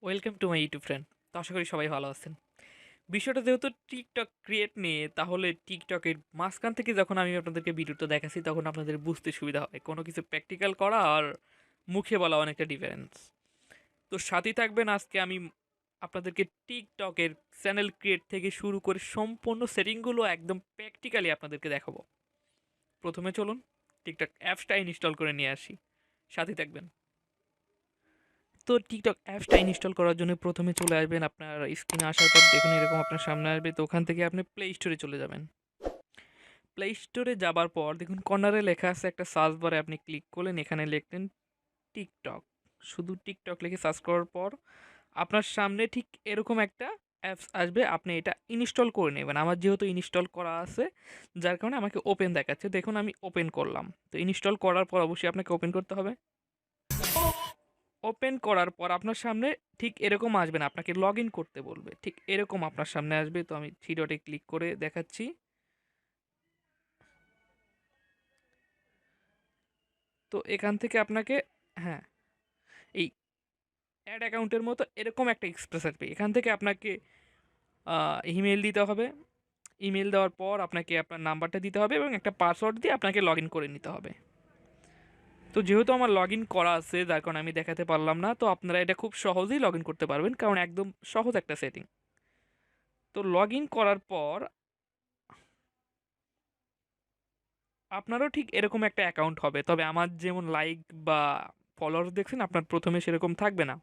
Welcome to my YouTube friend. তো আশা করি সবাই ভালো আছেন। বিষয়টা যেহেতু টিকটক ক্রিয়েট নিয়ে, তাহলে টিকটকের মাঝখান থেকে যখন আমি আপনাদেরকে ভিডিওটা দেখাচ্ছি তখন আপনাদের বুঝতে সুবিধা হয় কোনো কিছু প্র্যাকটিক্যাল করা আর মুখে বলা অনেকটা ডিফারেন্স। তো সাথেই থাকবেন, আজকে আমি আপনাদেরকে টিকটকের চ্যানেল ক্রিয়েট থেকে শুরু করে সম্পূর্ণ সেটিংগুলো একদম প্র্যাকটিক্যালি আপনাদেরকে দেখাবো। প্রথমে চলুন টিকটক অ্যাপসটা ইনস্টল করে নিয়ে আসি, সাথেই থাকবেন। তো টিকটক অ্যাপসটা ইনস্টল করার জন্য প্রথমে চলে আসবেন, আপনার স্ক্রিনে আসার পর দেখুন এরকম আপনার সামনে আসবে। তো ওখান থেকে আপনি প্লে স্টোরে চলে যাবেন। প্লে স্টোরে যাবার পর দেখুন কর্নারে লেখা আছে একটা সার্চ বারে, আপনি ক্লিক করলেন, এখানে লিখলেন টিকটক। শুধু টিকটক লিখে সার্চ করার পর আপনার সামনে ঠিক এরকম একটা অ্যাপস আসবে, আপনি এটা ইনস্টল করে নেবেন। আমার যেহেতু ইনস্টল করা আছে যার কারণে আমাকে ওপেন দেখাচ্ছে, দেখুন আমি ওপেন করলাম। তো ইনস্টল করার পর অবশ্যই আপনাকে ওপেন করতে হবে। ওপেন করার পর আপনার সামনে ঠিক এরকম আসবে না, আপনাকে লগ ইন করতে বলবে, ঠিক এরকম আপনার সামনে আসবে। তো আমি থ্রি ডটে ক্লিক করে দেখাচ্ছি। তো এখান থেকে আপনাকে, হ্যাঁ, এই অ্যাড অ্যাকাউন্টের মতো এরকম একটা এক্সপ্রেস আসবে। এখান থেকে আপনাকে ইমেল দিতে হবে। ইমেল দেওয়ার পর আপনাকে আপনার নাম্বারটা দিতে হবে এবং একটা পাসওয়ার্ড দিয়ে আপনাকে লগ ইন করে নিতে হবে। তো যেহেতু আমার লগ ইন করা আছে যার কারণে আমি দেখাতে পারলাম না, তো আপনারা এটা খুব সহজেই লগ ইন করতে পারবেন, কারণ একদম সহজ একটা সেটিং। তো লগ ইন করার পর আপনারও ঠিক এরকম একটা অ্যাকাউন্ট হবে, তবে আমার যেমন লাইক বা ফলোয়ার্স দেখছেন আপনার প্রথমে সেরকম থাকবে না,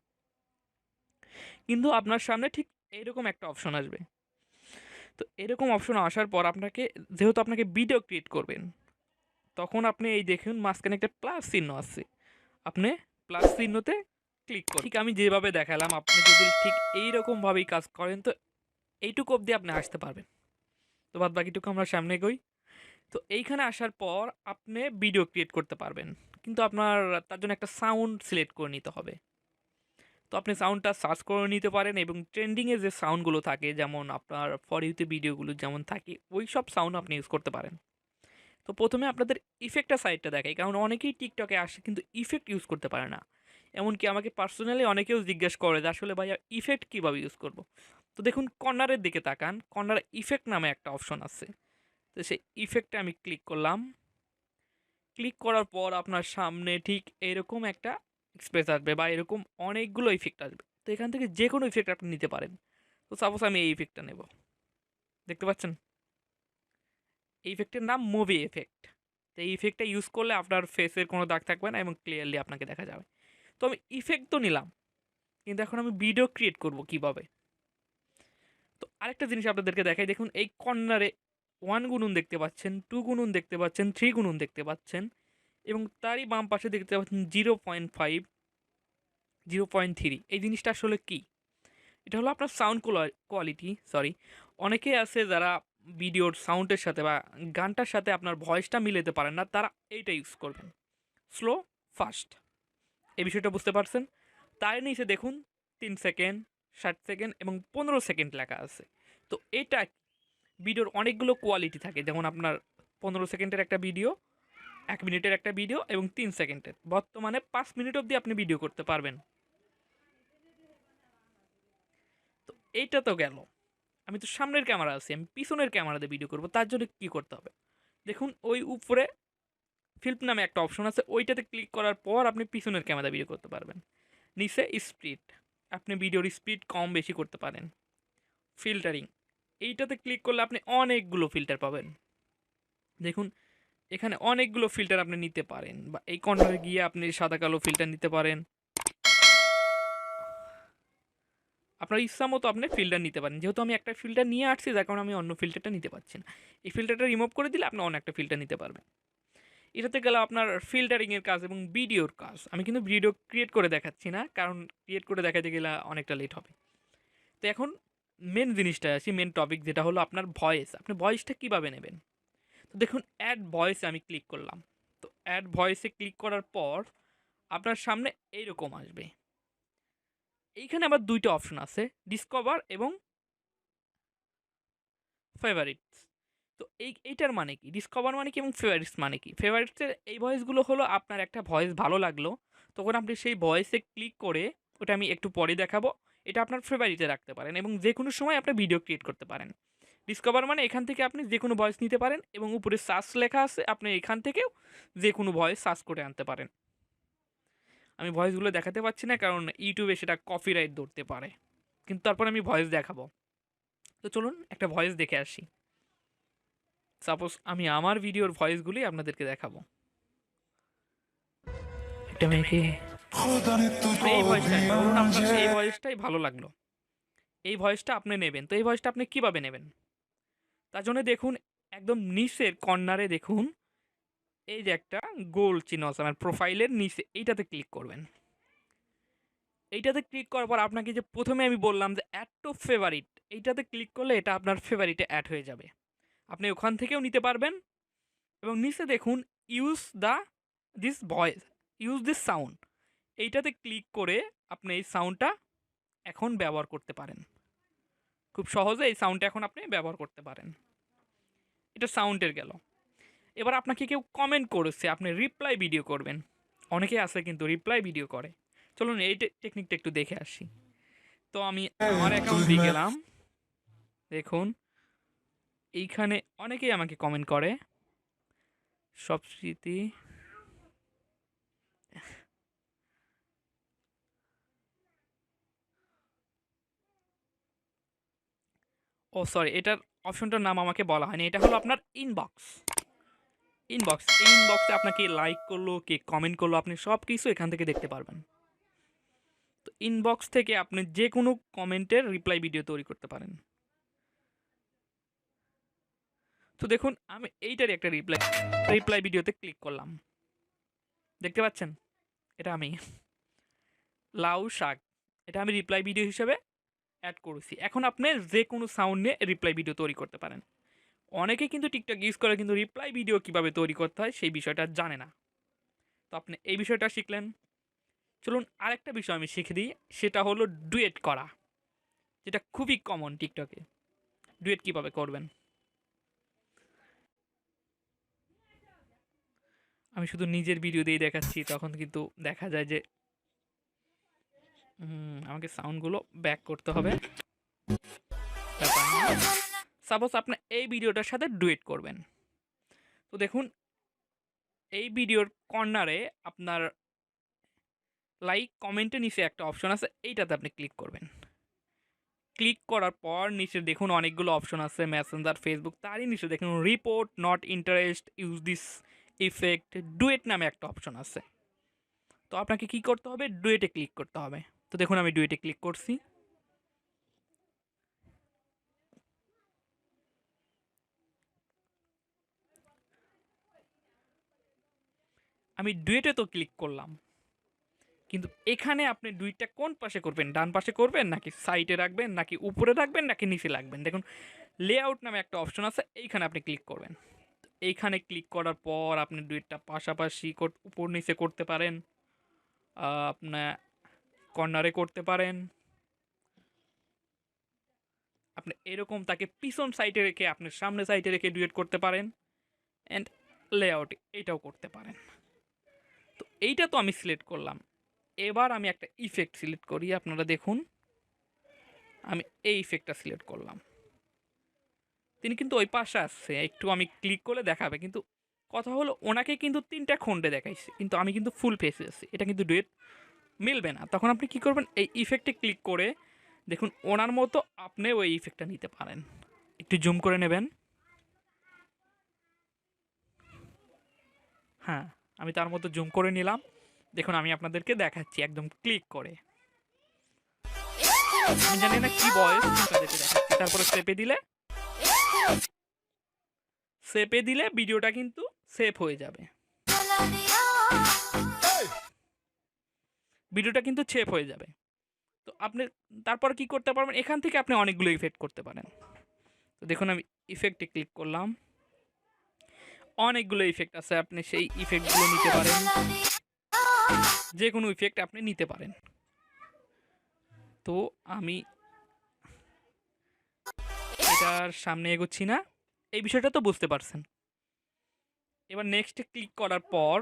কিন্তু আপনার সামনে ঠিক এইরকম একটা অপশন আসবে। তো এরকম অপশন আসার পর আপনাকে, যেহেতু আপনাকে ভিডিও ক্রিয়েট করবেন, তখন আপনি এই দেখুন মাঝখানে একটা প্লাস চিহ্ন আছে, আপনি প্লাস চিহ্নতে ক্লিক করুন। ঠিক আমি যেভাবে দেখালাম আপনি যদি ঠিক এইরকমভাবেই কাজ করেন তো এইটুকু অবধি আপনি আসতে পারবেন। তো বাদ বাকিটুকু আমরা সামনে এগোই। তো এইখানে আসার পর আপনি ভিডিও ক্রিয়েট করতে পারবেন, কিন্তু আপনার তার জন্য একটা সাউন্ড সিলেক্ট করে নিতে হবে। তো আপনি সাউন্ডটা সার্চ করে নিতে পারেন এবং ট্রেন্ডিংয়ে যে সাউন্ডগুলো থাকে, যেমন আপনার ফর ইউতে ভিডিওগুলো যেমন থাকে ওই সব সাউন্ড আপনি ইউজ করতে পারেন। তো প্রথমে আপনাদের ইফেক্টটা সাইডটা দেখাই, কারণ অনেকেই টিকটকে আসে কিন্তু ইফেক্ট ইউজ করতে পারে না। এমনকি আমাকে পার্সোনালি অনেকেও জিজ্ঞেস করে যে আসলে ভাইয়া ইফেক্ট কীভাবে ইউজ করব। তো দেখুন কর্নারের দিকে তাকান, কর্নারে ইফেক্ট নামে একটা অপশন আছে। তো সেই ইফেক্টে আমি ক্লিক করলাম। ক্লিক করার পর আপনার সামনে ঠিক এরকম একটা এক্সপ্রেস আসবে বা এরকম অনেকগুলো ইফেক্ট আসবে। তো এখান থেকে যে কোনো ইফেক্ট আপনি নিতে পারেন। তো সাপোজ আমি এই ইফেক্টটা নেব, দেখতে পাচ্ছেন এই ইফেক্টের নাম মুভি এফেক্ট। তো এই ইফেক্টটা ইউজ করলে আপনার ফেসের কোনো দাগ থাকবে না এবং ক্লিয়ারলি আপনাকে দেখা যাবে। তো আমি ইফেক্ট তো নিলাম, কিন্তু এখন আমি ভিডিও ক্রিয়েট করব কিভাবে। তো আরেকটা জিনিস আপনাদেরকে দেখাই, দেখুন এই কর্নারে ওয়ান গুনুন দেখতে পাচ্ছেন, টু গুনুন দেখতে পাচ্ছেন, থ্রি গুনুন দেখতে পাচ্ছেন এবং তারই বাম পাশে দেখতে পাচ্ছেন 0.5, 0.3। এই জিনিসটা আসলে কি? এটা হলো আপনার সাউন্ড কোয়ালিটি, সরি। অনেকেই আছে যারা ভিডিওর সাউন্ডের সাথে বা গানটার সাথে আপনার ভয়েসটা মিলাতে পারেন না, তারা এইটা ইউজ করবেন, স্লো, ফাস্ট। এই বিষয়টা বুঝতে পারছেন? তার নিচে দেখুন 3 সেকেন্ড, 60 সেকেন্ড এবং 15 সেকেন্ড লেখা আছে। তো এটা ভিডিওর অনেকগুলো কোয়ালিটি থাকে, যেমন আপনার 15 সেকেন্ডের একটা ভিডিও, 1 মিনিটের একটা ভিডিও এবং 3 সেকেন্ডের। বর্তমানে 5 মিনিট অবধি আপনি ভিডিও করতে পারবেন। তো এইটা তো গেল, আমি তো সামনের ক্যামেরা আছি, আমি পিছনের ক্যামেরাতে ভিডিও করব, তার জন্য কি করতে হবে? দেখুন ওই উপরে ফিল্ম নামে একটা অপশন আছে, ওইটাতে ক্লিক করার পর আপনি পিছনের ক্যামেরা ভিডিও করতে পারবেন। নিচে স্পিড, আপনি ভিডিওর স্পিড কম বেশি করতে পারেন। ফিল্টারিং, এইটাতে ক্লিক করলে আপনি অনেকগুলো ফিল্টার পাবেন। দেখুন এখানে অনেকগুলো ফিল্টার আপনি নিতে পারেন, বা এই কর্নারে গিয়ে আপনি সাদা কালো ফিল্টার নিতে পারেন। আপনার ইচ্ছা মতো আপনি ফিল্টার নিতে পারেন। যেহেতু আমি একটা ফিল্টার নিয়ে আসছি যার কারণে আমি অন্য ফিল্টারটা নিতে পারছি না। এই ফিল্টারটা রিমুভ করে দিলে আপনি অন্য একটা ফিল্টার নিতে পারবেন। এটাতে গেল আপনার ফিল্টারিংয়ের কাজ এবং ভিডিওর কাজ। আমি কিন্তু ভিডিও ক্রিয়েট করে দেখাচ্ছি না, কারণ ক্রিয়েট করে দেখাতে গেলে অনেকটা লেট হবে। তো এখন মেন জিনিসটা আসি, মেন টপিক যেটা হলো আপনার ভয়েস। আপনি ভয়েসটা কীভাবে নেবেন? তো দেখুন অ্যাড ভয়েসে আমি ক্লিক করলাম। তো অ্যাড ভয়েসে ক্লিক করার পর আপনার সামনে এইরকম আসবে। এইখানে আবার দুইটা অপশন আছে, ডিসকভার এবং ফেভারিটস। তো এইটার মানে কি, ডিসকভার মানে কি এবং ফেভারিটস মানে কি? ফেভারিটসের এই ভয়েসগুলো হলো আপনার একটা ভয়েস ভালো লাগলো, তখন আপনি সেই ভয়েসে ক্লিক করে ওটা আমি একটু পরে দেখাবো। এটা আপনার ফেভারিটে রাখতে পারেন এবং যে কোনো সময় আপনি ভিডিও ক্রিয়েট করতে পারেন। ডিসকভার মানে এখান থেকে আপনি যে কোনো ভয়েস নিতে পারেন এবং উপরে সার্চ লেখা আছে, আপনি এখান থেকেও যে কোনো ভয়েস সার্চ করে আনতে পারেন। আমি ভয়েসগুলো দেখাতে পারছি না কারণ ইউটিউবে সেটা কপিরাইট ধরতে পারে, কিন্তু তারপর আমি ভয়েস দেখাবো। তো চলুন একটা ভয়েস দেখে আসি। সাপোজ আমি আমার ভিডিওর ভয়েসগুলি আপনাদেরকে দেখাবো। একটা মেয়েকে এই ভয়েসটা, ধরুন আপনার এই ভয়েসটাই ভালো লাগলো, এই ভয়েসটা আপনি নেবেন। তো এই ভয়েসটা আপনি কিভাবে নেবেন? তার জন্য দেখুন একদম নিচের কর্নারে দেখুন এই যে একটা গোল চিহ্ন আছে আমার প্রোফাইলের নিচে, এইটাতে ক্লিক করবেন। এইটাতে ক্লিক করার পর আপনাকে যে প্রথমে আমি বললাম যে অ্যাড টু ফেভারিট, এইটাতে ক্লিক করলে এটা আপনার ফেভারিটে অ্যাড হয়ে যাবে। আপনি ওখান থেকেও নিতে পারবেন এবং নিচে দেখুন use the this voice, use this sound, এইটাতে ক্লিক করে আপনি এই সাউন্ডটা এখন ব্যবহার করতে পারেন। খুব সহজে এই সাউন্ডটা এখন আপনি ব্যবহার করতে পারেন। এটা সাউন্ডের গেল। এবার আপনাকে কেউ কমেন্ট করেছে, আপনি রিপ্লাই ভিডিও করবেন। অনেকে আছে কিন্তু রিপ্লাই ভিডিও করে। চলুন এই টেকনিকটা একটু দেখে আসি। তো আমি আমার অ্যাকাউন্টে গেলাম, দেখুন এইখানে অনেকেই আমাকে কমেন্ট করে। সব স্মৃতি, ও সরি, এটার অপশনটার নাম আমাকে বলা হয়নি। এটা হলো আপনার ইনবক্স। ইনবক্স, এই ইনবক্সে আপনাকে লাইক করলো, কে কমেন্ট করলো, আপনি সব কিছু এখান থেকে দেখতে পারবেন। তো ইনবক্স থেকে আপনি যে কোনো কমেন্টের রিপ্লাই ভিডিও তৈরি করতে পারেন। তো দেখুন আমি এইটারই একটা রিপ্লাই রিপ্লাই ভিডিওতে ক্লিক করলাম, দেখতে পাচ্ছেন এটা আমি লাউ শাক, এটা আমি রিপ্লাই ভিডিও হিসেবে অ্যাড করেছি। এখন আপনি যে কোনো সাউন্ড নিয়ে রিপ্লাই ভিডিও তৈরি করতে পারেন। অনেকে কিন্তু টিকটক ইউজ করে কিন্তু রিপ্লাই ভিডিও কীভাবে তৈরি করতে হয় সেই বিষয়টা জানে না। তো আপনি এই বিষয়টা শিখলেন। চলুন আরেকটা বিষয় আমি শিখে দিই, সেটা হলো ডুয়েট করা, যেটা খুবই কমন টিকটকে। ডুয়েট কীভাবে করবেন? আমি শুধু নিজের ভিডিও দিয়েই দেখাচ্ছি, তখন কিন্তু দেখা যায় যে আমাকে সাউন্ডগুলো ব্যাক করতে হবে। ব্যাপার না। সাপোজ আপনি এই ভিডিওটার সাথে ডুয়েট করবেন। তো দেখুন এই ভিডিওর কর্নারে আপনার লাইক কমেন্টের নিচে একটা অপশন আছে, এইটাতে আপনি ক্লিক করবেন। ক্লিক করার পর নিচে দেখুন অনেকগুলো অপশন আছে, মেসেঞ্জার, ফেসবুক, তারই নিচে দেখুন report not interest use this effect duet নামে একটা অপশন আছে। তো আপনাকে কি করতে হবে? ডুয়েটে ক্লিক করতে হবে। তো দেখুন আমি ডুয়েটে ক্লিক করছি। আমি ডুয়েটে তো ক্লিক করলাম, কিন্তু এখানে আপনি ডুয়েটটা কোন পাশে করবেন? ডান পাশে করবেন নাকি সাইডে রাখবেন নাকি উপরে রাখবেন নাকি নিচে রাখবেন? দেখুন লেআউট নামে একটা অপশন আছে, এইখানে আপনি ক্লিক করবেন। এইখানে ক্লিক করার পর আপনি ডুয়েটটা পাশাপাশি উপর নিচে করতে পারেন, আপনার কর্নারে করতে পারেন, আপনি এরকম তাকে পিছন সাইডে রেখে আপনি সামনে সাইডে রেখে ডুয়েট করতে পারেন, অ্যান্ড লেআউট এটাও করতে পারেন। তো এইটা তো আমি সিলেক্ট করলাম। এবার আমি একটা ইফেক্ট সিলেক্ট করি, আপনারা দেখুন আমি এই ইফেক্টটা সিলেক্ট করলাম। তিনি কিন্তু ওই পাশে আসছে, একটু আমি ক্লিক করলে দেখাবে, কিন্তু কথা হলো ওনাকে কিন্তু 3টা খন্ডে দেখাইছে, কিন্তু আমি কিন্তু ফুল ফেসে আছি, এটা কিন্তু ডুয়েট মিলবে না। তখন আপনি কি করবেন? এই ইফেক্টে ক্লিক করে দেখুন ওনার মতো আপনি ওই ইফেক্টটা নিতে পারেন। একটু জুম করে নেবেন। হ্যাঁ, আমি তার মতো জুম করে নিলাম। দেখুন আমি আপনাদেরকে দেখাচ্ছি একদম ক্লিক করে। আমি জানি না কি ভয়েস, আপনাদেরকে দেখাচ্ছি। তারপরে সেপে দিলে ভিডিওটা কিন্তু সেভ হয়ে যাবে। ভিডিওটা কিন্তু সেভ হয়ে যাবে। তো আপনি তারপর কি করতে পারবেন? এখান থেকে আপনি অনেকগুলো ইফেক্ট করতে পারেন। তো দেখুন আমি ইফেক্টে ক্লিক করলাম, অনেকগুলো ইফেক্ট আছে, আপনি সেই ইফেক্টগুলো নিতে পারেন, যে কোনো ইফেক্ট আপনি নিতে পারেন। তো আমি এটার সামনে এগোচ্ছি না, এই বিষয়টা তো বুঝতে পারছেন। এবার নেক্সটে ক্লিক করার পর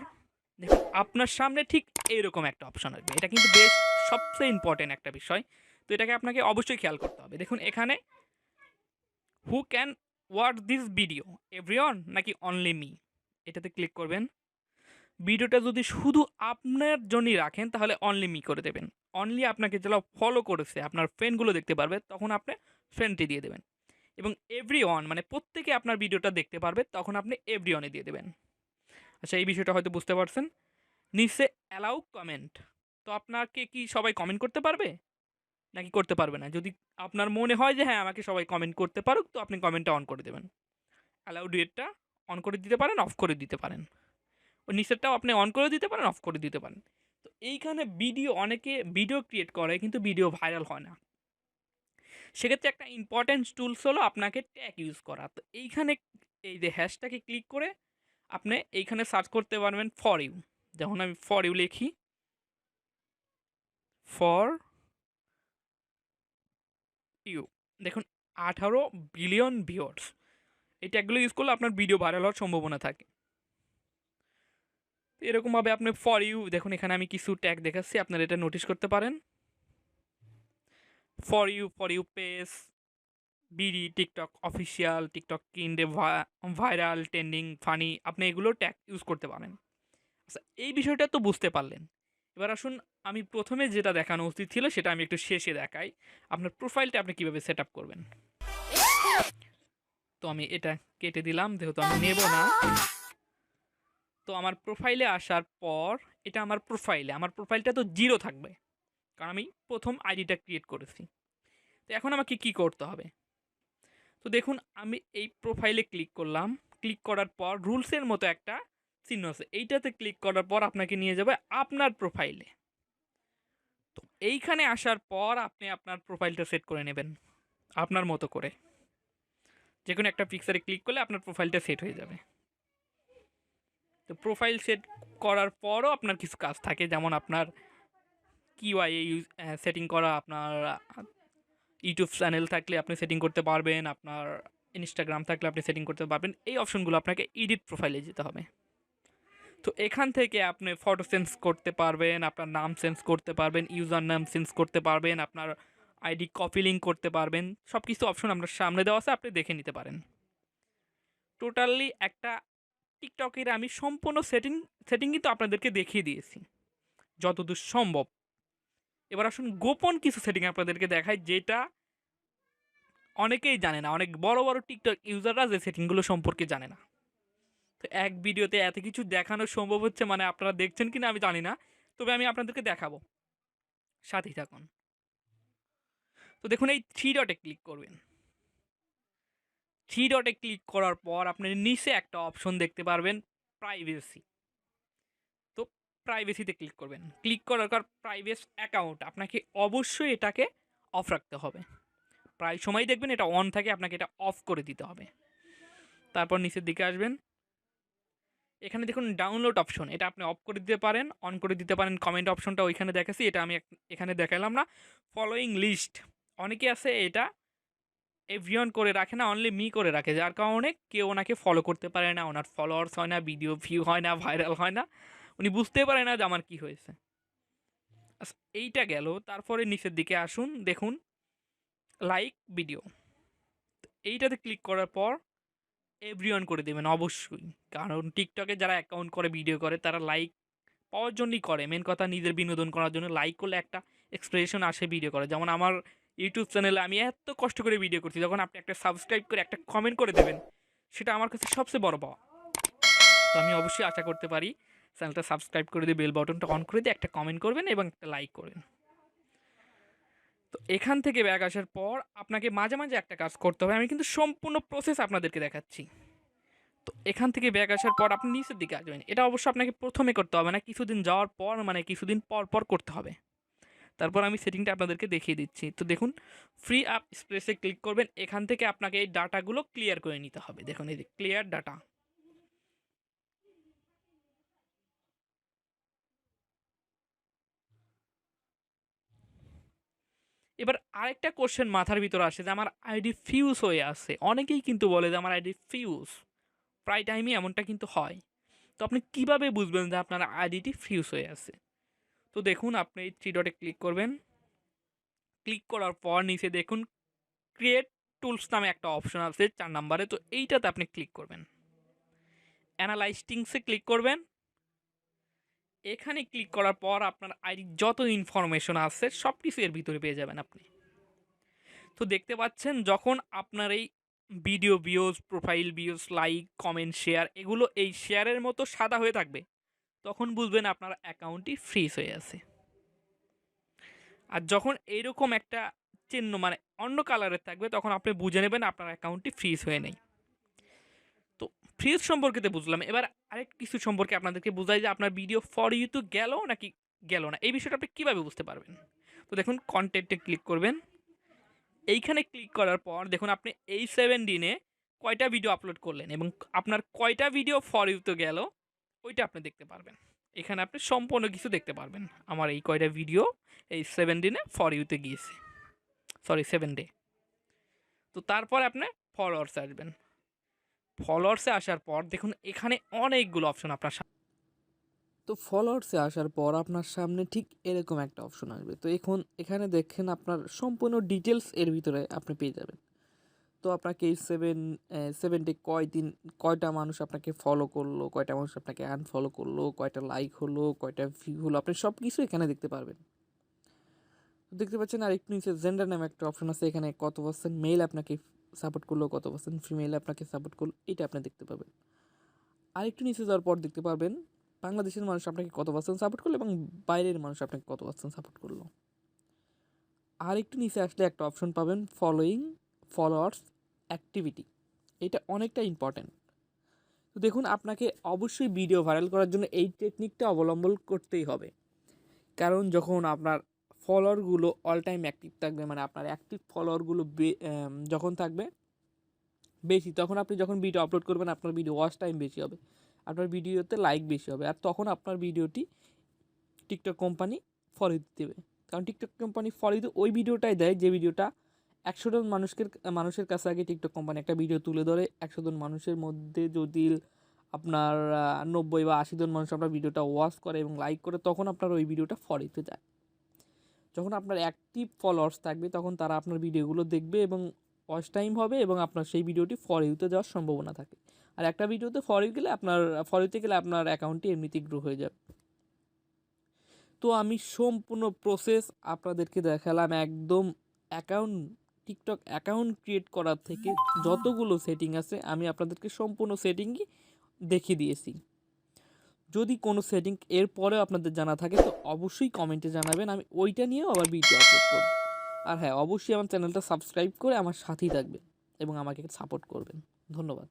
দেখুন আপনার সামনে ঠিক এইরকম একটা অপশন আসবে। এটা কিন্তু বেশ সবচেয়ে ইম্পর্টেন্ট একটা বিষয়। তো এটাকে আপনাকে অবশ্যই খেয়াল করতে হবে। দেখুন এখানে who can watch this video, everyone নাকি অনলি মি? এটাতে ক্লিক করবেন। ভিডিওটা যদি শুধু আপনার জন্যই রাখেন তাহলে অনলি মি করে দেবেন। অনলি আপনাকে যারা ফলো করেছে আপনার ফ্রেন্ডগুলো দেখতে পারবে, তখন আপনি ফ্রেন্ডটি দিয়ে দেবেন। এবং এভরিওয়ান মানে প্রত্যেকে আপনার ভিডিওটা দেখতে পারবে, তখন আপনি এভরিওয়ানে দিয়ে দেবেন। আচ্ছা, এই বিষয়টা হয়তো বুঝতে পারছেন। নিচে অ্যালাউ কমেন্ট, তো আপনাকে কি সবাই কমেন্ট করতে পারবে নাকি করতে পারবে না? যদি আপনার মনে হয় যে হ্যাঁ আমাকে সবাই কমেন্ট করতে পারুক, তো আপনি কমেন্টটা অন করে দেবেন। অ্যালাউ ডুয়েটটা অন করে দিতে পারেন, অফ করে দিতে পারেন। ওই নিচেরটাও আপনি অন করে দিতে পারেন, অফ করে দিতে পারেন। তো এইখানে ভিডিও, অনেকে ভিডিও ক্রিয়েট করে কিন্তু ভিডিও ভাইরাল হয় না। সেক্ষেত্রে একটা ইম্পর্টেন্ট টুলস হলো আপনাকে ট্যাগ ইউজ করা। তো এইখানে এই যে হ্যাশটাকে ক্লিক করে আপনি এইখানে সার্চ করতে পারবেন ফর ইউ। যখন আমি ফর ইউ লিখি, ফর ইউ, দেখুন 18 বিলিয়ন ভিউয়ার্স। এই ট্যাগগুলো ইউজ করলে আপনার ভিডিও ভাইরাল হওয়ার সম্ভাবনা থাকে। তো এরকমভাবে আপনি ফর ইউ, দেখুন এখানে আমি কিছু ট্যাগ দেখাচ্ছি, আপনারা এটা নোটিশ করতে পারেন। For you page, BD, TikTok official, TikTok কিন্ডে, ভাইরাল, ট্রেন্ডিং, ফানি, আপনি এগুলো ট্যাগ ইউজ করতে পারেন। আচ্ছা, এই বিষয়টা তো বুঝতে পারলেন। এবার আসুন, আমি প্রথমে যেটা দেখানো উচিত ছিল সেটা আমি একটু শেষে দেখাই। আপনার প্রোফাইলটা আপনি কীভাবে সেট আপ করবেন। তো আমি এটা কেটে দিলাম, যেহেতু আমি নেব না। তো আমার প্রোফাইলে আসার পর, এটা আমার প্রোফাইলটা তো জিরো থাকবে, কারণ আমি প্রথম আইডিটা ক্রিয়েট করেছি। তো এখন আমাকে কি করতে হবে? তো দেখুন আমি এই প্রোফাইলে ক্লিক করলাম। ক্লিক করার পর রুলসের মতো একটা চিহ্ন আছে, এইটাতে ক্লিক করার পর আপনাকে নিয়ে যাবে আপনার প্রোফাইলে। তো এইখানে আসার পর আপনি আপনার প্রোফাইলটা সেট করে নেবেন আপনার মতো করে। যে কোনো একটা পিকচারে ক্লিক করলে আপনার প্রোফাইলটা সেট হয়ে যাবে। তো প্রোফাইল সেট করার পরও আপনার কিছু কাজ থাকে, যেমন আপনার কিওয়াই সেটিং করা, আপনার ইউটিউব চ্যানেল থাকলে আপনি সেটিং করতে পারবেন, আপনার ইনস্টাগ্রাম থাকলে আপনি সেটিং করতে পারবেন। এই অপশনগুলো আপনাকে এডিট প্রোফাইলে যেতে হবে। তো এখান থেকে আপনি ফটো চেঞ্জ করতে পারবেন, আপনার নাম চেঞ্জ করতে পারবেন, ইউজার নাম চেঞ্জ করতে পারবেন, আপনার আইডি কপি লিঙ্ক করতে পারবেন। সব কিছু অপশন আপনার সামনে দেওয়া আছে, আপনি দেখে নিতে পারেন। টোটালি একটা টিকটকের আমি সম্পূর্ণ সেটিং সেটিং কিন্তু আপনাদেরকে দেখিয়ে দিয়েছি যতদূর সম্ভব। এবার আসুন গোপন কিছু সেটিং আপনাদেরকে দেখাই, যেটা অনেকেই জানে না, অনেক বড় বড় টিকটক ইউজাররা যে সেটিংগুলো সম্পর্কে জানে না। তো এক ভিডিওতে এত কিছু দেখানো সম্ভব হচ্ছে, মানে আপনারা দেখছেন কিনা আমি জানি না, তবে আমি আপনাদেরকে দেখাবো, সাথেই থাকুন। তো দেখুন এই থ্রি ডটে ক্লিক করবেন। থ্রি ডটে ক্লিক করার পর আপনি নিচে একটা অপশন দেখতে পারবেন, প্রাইভেসি। তো প্রাইভেসিতে ক্লিক করবেন। ক্লিক করার পর প্রাইভেস অ্যাকাউন্ট, আপনাকে অবশ্যই এটাকে অফ রাখতে হবে। প্রায় সময় দেখবেন এটা অন থাকে, আপনাকে এটা অফ করে দিতে হবে। তারপর নিচের দিকে আসবেন, এখানে দেখুন ডাউনলোড অপশন, এটা আপনি অফ করে দিতে পারেন, অন করে দিতে পারেন। কমেন্ট অপশনটা ওইখানে দেখাচ্ছি, এটা আমি এখানে দেখালাম না। ফলোয়িং লিস্ট, অনেকে আছে এটা এভরিওয়ান করে রাখে না, অনলি মি করে রাখে, যার কারণে কেউ ওনাকে ফলো করতে পারে না, ওনার ফলোয়ার্স হয় না, ভিডিও ভিউ হয় না, ভাইরাল হয় না, উনি বুঝতে পারে না যে আমার কী হয়েছে। আচ্ছা, এইটা গেল। তারপরে নিচের দিকে আসুন, দেখুন লাইক ভিডিও, এইটাতে ক্লিক করার পর এভরিওয়ান করে দেবেন অবশ্যই, কারণ টিকটকে যারা অ্যাকাউন্ট করে ভিডিও করে তারা লাইক পাওয়ার জন্যই করে। মেন কথা নিজের বিনোদন করার জন্য লাইক করলে একটা এক্সপ্রেশন আসে ভিডিও করে। যেমন আমার ইউটিউব চ্যানেলে আমি এত কষ্ট করে ভিডিও করছি, যখন আপনি একটা সাবস্ক্রাইব করে একটা কমেন্ট করে দেবেন, সেটা আমার কাছে সবচেয়ে বড় পাওয়া। তো আমি অবশ্যই আশা করতে পারি চ্যানেলটা সাবস্ক্রাইব করে দিয়ে বেল বাটনটা অন করে দিয়ে একটা কমেন্ট করবেন এবং একটা লাইক করবেন। তো এখান থেকে ব্যাক আসার পর আপনাকে মাঝে মাঝে একটা কাজ করতে হবে, আমি কিন্তু সম্পূর্ণ প্রসেস আপনাদেরকে দেখাচ্ছি। তো এখান থেকে ব্যাক আসার পর আপনি নিচের দিকে আসবেন। এটা অবশ্য আপনাকে প্রথমে করতে হবে না, কিছুদিন যাওয়ার পর, মানে কিছুদিন পর পর করতে হবে। তারপর আমি সেটিংটা আপনাদেরকে দেখিয়ে দিচ্ছি। তো দেখুন ফ্রি আপ স্পেসে ক্লিক করবেন, এখান থেকে আপনাকে এই ডাটাগুলো ক্লিয়ার করে নিতে হবে। দেখুন এই যে ক্লিয়ার ডাটা। এবার আরেকটা কোশ্চেন মাথার ভিতরে আসে যে আমার আইডি ফিউজ হয়ে আছে। অনেকেই কিন্তু বলে যে আমার আইডি ফিউজ, প্রায় টাইমই এমনটা কিন্তু হয়। তো আপনি কিভাবে বুঝবেন যে আপনার আইডিটি ফিউজ হয়ে আছে? তো দেখুন আপনি এই থ্রি ডটে ক্লিক করবেন, ক্লিক করার পর নিচে দেখুন ক্রিয়েট টুলস নামে একটা অপশন আছে ৪ নাম্বারে, তো এইটাতে আপনি ক্লিক করবেন। অ্যানালাইস্টিংসে ক্লিক করবেন। এখানে ক্লিক করার পর আপনার আইডির যত ইনফরমেশন আছে সব কিছু এর ভিতরে পেয়ে যাবেন আপনি। তো দেখতে পাচ্ছেন যখন আপনার এই video views, profile views, like, comment, share এগুলো এই শেয়ারের মতো সাদা হয়ে থাকবে, তখন বুঝবেন আপনার অ্যাকাউন্টটি ফ্রিজ হয়ে আছে। আর যখন এইরকম একটা চিহ্ন মানে অন্য কালারের থাকবে, তখন আপনি বুঝে নেবেন আপনার অ্যাকাউন্টটি ফ্রিজ হয়ে নেই। তো ফ্রিজ সম্পর্কে তো বুঝলাম, এবার আরেক কিছু সম্পর্কে আপনাদেরকে বুঝাই যে আপনার ভিডিও ফর ইউ তো গেল নাকি গেল না, এই বিষয়টা আপনি কীভাবে বুঝতে পারবেন। তো দেখুন কন্টেন্টে ক্লিক করবেন। এইখানে ক্লিক করার পর দেখুন আপনি এই 7 দিনে কয়টা ভিডিও আপলোড করলেন এবং আপনার কয়টা ভিডিও ফর ইউতে গেল ওইটা আপনি দেখতে পারবেন। এখানে আপনি সম্পূর্ণ কিছু দেখতে পারবেন, আমার এই কয়টা ভিডিও এই 7 দিনে ফর ইউতে গিয়েছে, সরি 7 ডে। তো তারপরে আপনি ফলোয়ার্সে আসবেন। ফলোয়ার্সে আসার পর দেখুন এখানে অনেকগুলো অপশন আপনার সামনে। তো ফলোয়ার্সে আসার পর আপনার সামনে ঠিক এরকম একটা অপশন আসবে। তো এখন এখানে দেখেন আপনার সম্পূর্ণ ডিটেলস এর ভিতরে আপনি পেয়ে যাবেন। তো আপনাকে এই 7 ডে কয়টা মানুষ আপনাকে ফলো করলো, কয়টা মানুষ আপনাকে আনফলো করলো, কয়টা লাইক হলো, কয়টা ভিউ হলো, আপনি সব কিছু এখানে দেখতে পারবেন। দেখতে পাচ্ছেন আর একটু নিচে জেন্ডার নামে একটা অপশন আছে, এখানে কত পার্সেন্ট মেল আপনাকে সাপোর্ট করলো, কত পার্সেন্ট ফিমেল আপনাকে সাপোর্ট করলো, এটা আপনি দেখতে পাবেন। আর একটু নিচে যাওয়ার পর দেখতে পারবেন বাংলাদেশের মানুষ আপনাকে কত পার্সেন্ট সাপোর্ট করলো এবং বাইরের মানুষ আপনাকে কত পার্সেন্ট সাপোর্ট করলো। আর একটু নিচে আসলে একটা অপশন পাবেন ফলোয়িং, ফলোয়ার্স, অ্যাক্টিভিটি, এটা অনেকটা ইম্পর্ট্যান্ট। তো দেখুন আপনাকে অবশ্যই ভিডিও ভাইরাল করার জন্য এই টেকনিকটা অবলম্বন করতেই হবে, কারণ যখন আপনার ফলোয়ারগুলো অল টাইম অ্যাক্টিভ থাকবে, মানে আপনার অ্যাক্টিভ ফলোয়ারগুলো যখন থাকবে বেশি, তখন আপনি যখন ভিডিও আপলোড করবেন আপনার ভিডিও ওয়াচ টাইম বেশি হবে, আপনার ভিডিওতে লাইক বেশি হবে, আর তখন আপনার ভিডিওটি টিকটক কোম্পানি ফলো দিতে দেবে। কারণ টিকটক কোম্পানি ফলো দিতে ওই ভিডিওটাই দেয় যে ভিডিওটা 100 জন মানুষের কাছে আগে টিকটক কোম্পানি একটা ভিডিও তুলে ধরে, 100 জন মানুষের মধ্যে যদি আপনার 90 বা 80 জন মানুষ আপনার ভিডিওটা ওয়াচ করে এবং লাইক করে, তখন আপনার ওই ভিডিওটা ফর ইউতে যায়। যখন আপনার অ্যাক্টিভ ফলোয়ার্স থাকবে তখন তারা আপনার ভিডিওগুলো দেখবে এবং ওয়াচ টাইম হবে এবং আপনার সেই ভিডিওটি ফর ইউতে যাওয়ার সম্ভাবনা থাকে। আর একটা ভিডিওতে ফর ইউতে গেলে আপনার অ্যাকাউন্টটি এমনিতেই গ্রো হয়ে যাবে। তো আমি সম্পূর্ণ প্রসেস আপনাদেরকে দেখালাম, একদম টিকটক অ্যাকাউন্ট ক্রিয়েট করার থেকে যতগুলো সেটিং আছে আমি আপনাদেরকে সম্পূর্ণ সেটিংই দেখিয়ে দিয়েছি। যদি কোনো সেটিং এর পরেও আপনাদের জানা থাকে তো অবশ্যই কমেন্টে জানাবেন, আমি ওইটা নিয়েও আবার ভিডিও আপলোড করব। আর হ্যাঁ, অবশ্যই আমার চ্যানেলটা সাবস্ক্রাইব করে আমার সাথেই থাকবেন এবং আমাকে সাপোর্ট করবেন। ধন্যবাদ।